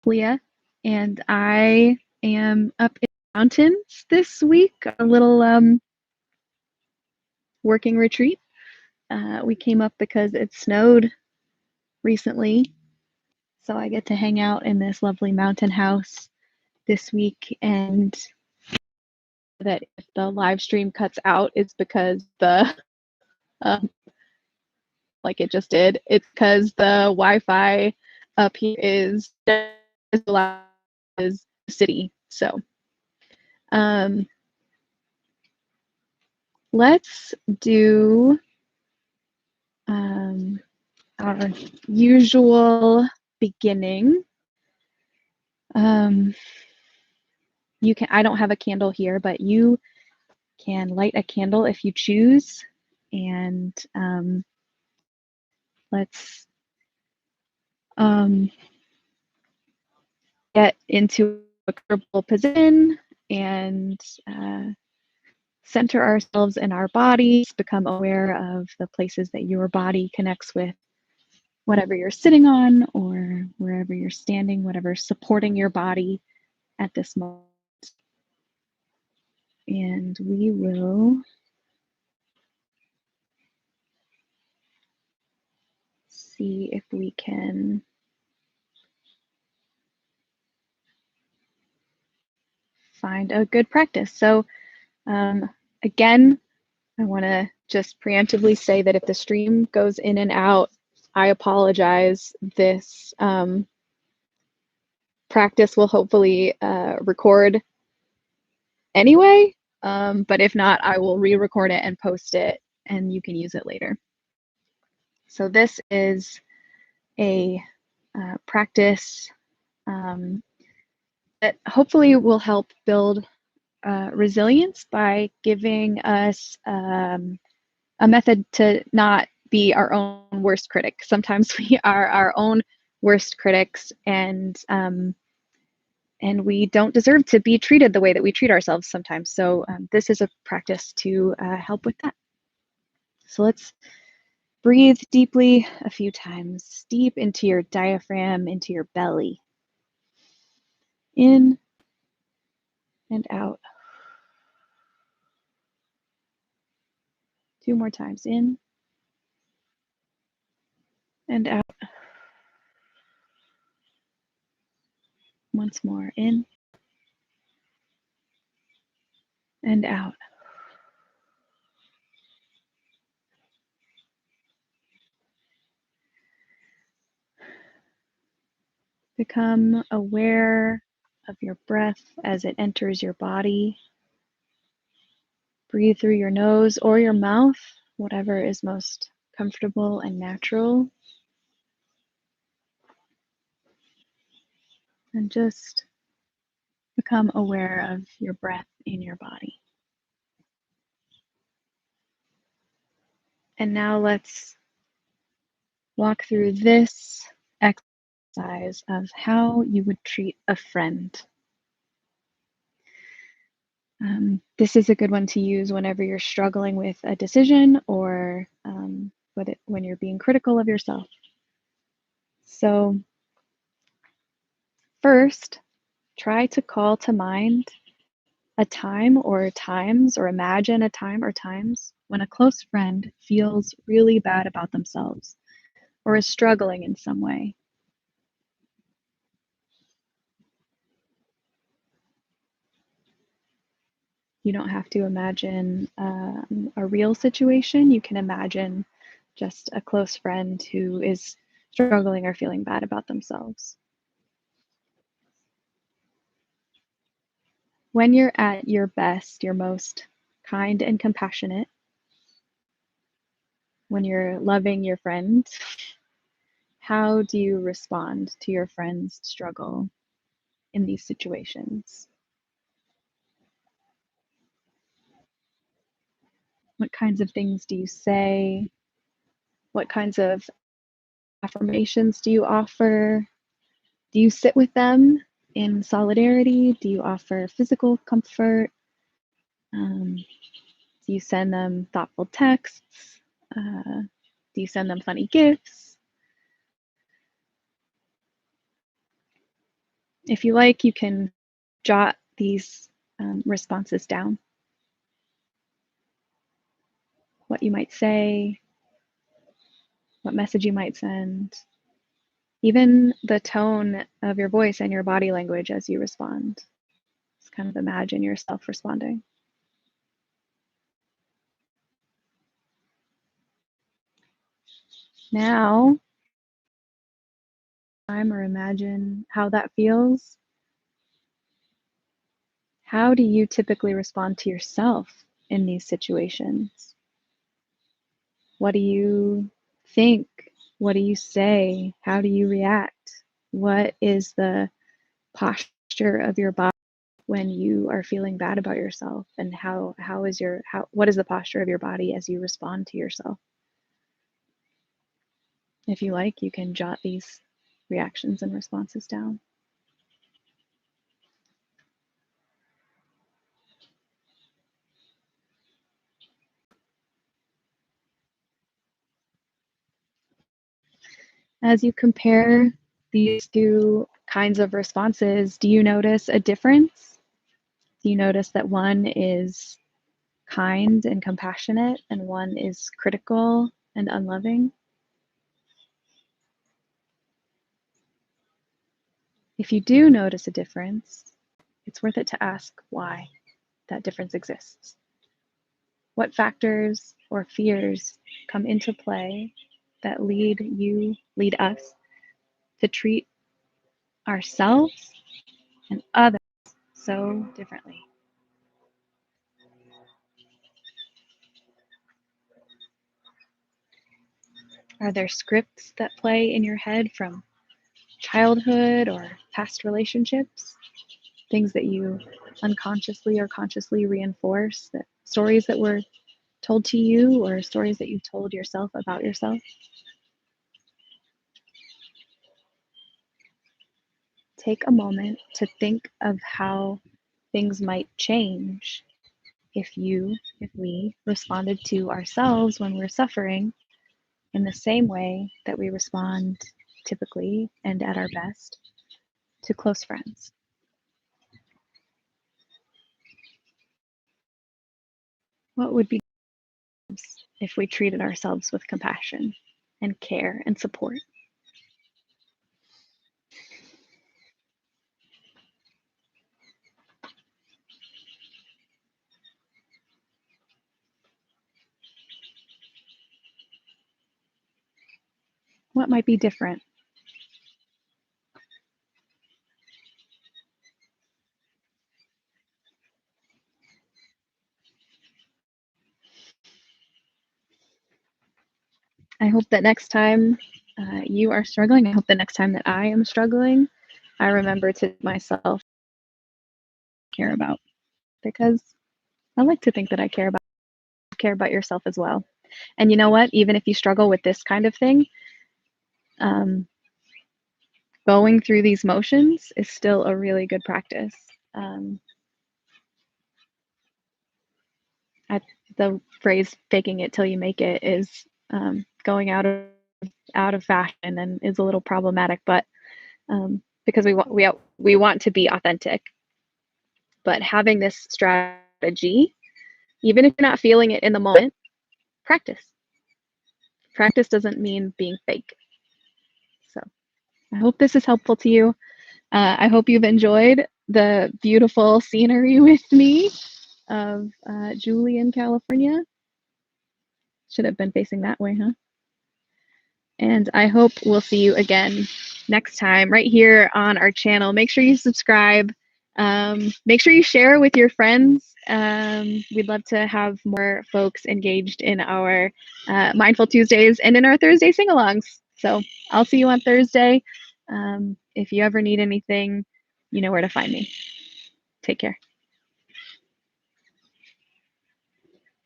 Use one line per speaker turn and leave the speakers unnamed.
Leah, and I am up in the mountains this week, a little working retreat. We came up because it snowed recently, so I get to hang out in this lovely mountain house this week. And that if the live stream cuts out, it's because um, like it just did. It's because the Wi-Fi up here is as loud as the city. So let's do our usual beginning. You can, I don't have a candle here, but you can light a candle if you choose. And let's get into a comfortable position and center ourselves in our bodies, become aware of the places that your body connects with whatever you're sitting on or wherever you're standing, whatever's supporting your body at this moment. And we will see if we can find a good practice. So again, I want to just preemptively say that if the stream goes in and out, I apologize. This practice will hopefully record anyway, but if not, I will re-record it and post it, and you can use it later. So this is a practice that hopefully will help build resilience by giving us a method to not be our own worst critic. Sometimes we are our own worst critics, and we don't deserve to be treated the way that we treat ourselves sometimes. So this is a practice to help with that. So let's breathe deeply a few times, deep into your diaphragm, into your belly. In and out. 2 more times, in and out. Once more, in and out. Become aware of your breath as it enters your body. Breathe through your nose or your mouth, whatever is most comfortable and natural. And just become aware of your breath in your body. And now let's walk through this exercise of how you would treat a friend. This is a good one to use whenever you're struggling with a decision or when you're being critical of yourself. So first, try to call to mind a time or times, or imagine a time or times when a close friend feels really bad about themselves or is struggling in some way. You don't have to imagine a real situation. You can imagine just a close friend who is struggling or feeling bad about themselves. When you're at your best, your most kind and compassionate, when you're loving your friend, how do you respond to your friend's struggle in these situations? What kinds of things do you say? What kinds of affirmations do you offer? Do you sit with them in solidarity? Do you offer physical comfort? Do you send them thoughtful texts? Do you send them funny gifts? If you like, you can jot these responses down. What you might say, what message you might send, even the tone of your voice and your body language as you respond. Just kind of imagine yourself responding. Now, or imagine how that feels. How do you typically respond to yourself in these situations? What do you think? What do you say? How do you react? What is the posture of your body when you are feeling bad about yourself? And what is the posture of your body as you respond to yourself? If you like, you can jot these reactions and responses down. As you compare these two kinds of responses, do you notice a difference? Do you notice that one is kind and compassionate and one is critical and unloving? If you do notice a difference, it's worth it to ask why that difference exists. What factors or fears come into play that lead us to treat ourselves and others so differently? Are there scripts that play in your head from childhood or past relationships? Things that you unconsciously or consciously reinforce, that stories that were told to you or stories that you told yourself about yourself? Take a moment to think of how things might change if we responded to ourselves when we're suffering in the same way that we respond typically and at our best to close friends. What would be if we treated ourselves with compassion and care and support? What might be different? I hope that next time you are struggling, I hope the next time that I am struggling, I remember to myself care about, because I like to think that I care about yourself as well. And you know what? Even if you struggle with this kind of thing, um, going through these motions is still a really good practice. I, the phrase "faking it till you make it" is going out of fashion and is a little problematic, but because we want to be authentic. But having this strategy, even if you're not feeling it in the moment, practice. Practice doesn't mean being fake. So I hope this is helpful to you. I hope you've enjoyed the beautiful scenery with me of Julian, California. Should have been facing that way, huh? And I hope we'll see you again next time right here on our channel. Make sure you subscribe. Make sure you share with your friends. We'd love to have more folks engaged in our Mindful Tuesdays and in our Thursday sing-alongs. So I'll see you on Thursday. If you ever need anything, you know where to find me. Take care.